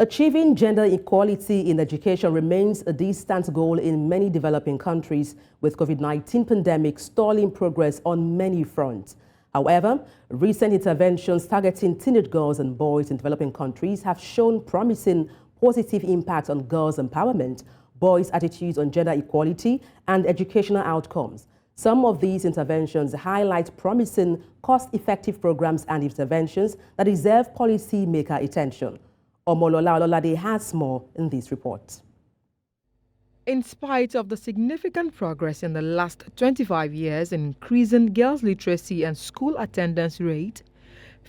Achieving gender equality in education remains a distant goal in many developing countries, with COVID-19 pandemic stalling progress on many fronts. However, recent interventions targeting teenage girls and boys in developing countries have shown promising positive impact on girls' empowerment, boys' attitudes on gender equality, and educational outcomes. Some of these interventions highlight promising, cost-effective programs and interventions that deserve policy-maker attention. Omolola Ololade has more in this report. In spite of the significant progress in the last 25 years in increasing girls' literacy and school attendance rate,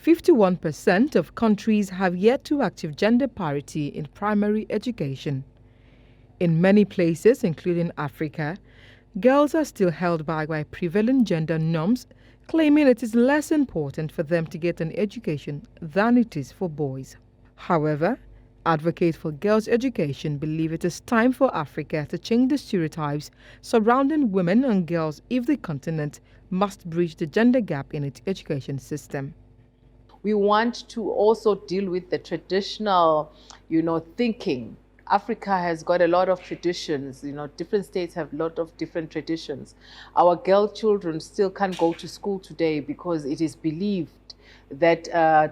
51% of countries have yet to achieve gender parity in primary education. In many places, including Africa, girls are still held back by prevailing gender norms, claiming it is less important for them to get an education than it is for boys. However, advocates for girls' education believe it is time for Africa to change the stereotypes surrounding women and girls if the continent must bridge the gender gap in its education system. We want to also deal with the traditional, thinking. Africa has got a lot of traditions, different states have a lot of different traditions. Our girl children still can't go to school today because it is believed that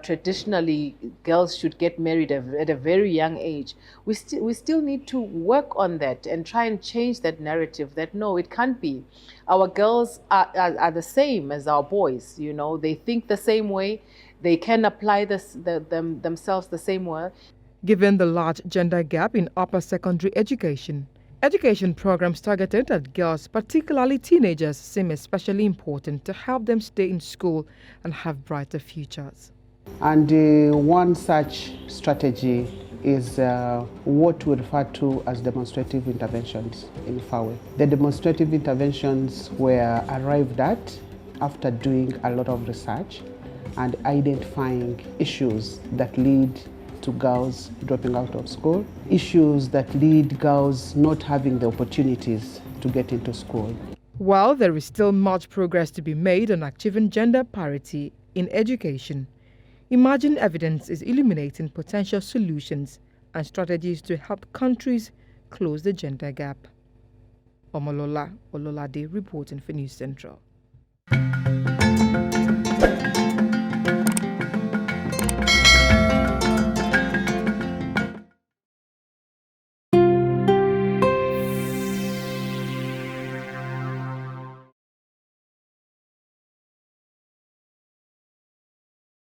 traditionally girls should get married at a very young age. We still need to work on that and try and change that narrative that no, it can't be. Our girls are the same as our boys, they think the same way, they can apply themselves the same way. Given the large gender gap in upper secondary education programs targeted at girls, particularly teenagers, seem especially important to help them stay in school and have brighter futures. And one such strategy is what we refer to as demonstrative interventions in FAWE. The demonstrative interventions were arrived at after doing a lot of research and identifying issues that lead to girls dropping out of school, issues that lead girls not having the opportunities to get into school. While there is still much progress to be made on achieving gender parity in education, emerging evidence is illuminating potential solutions and strategies to help countries close the gender gap. Omolola Ololade reporting for News Central.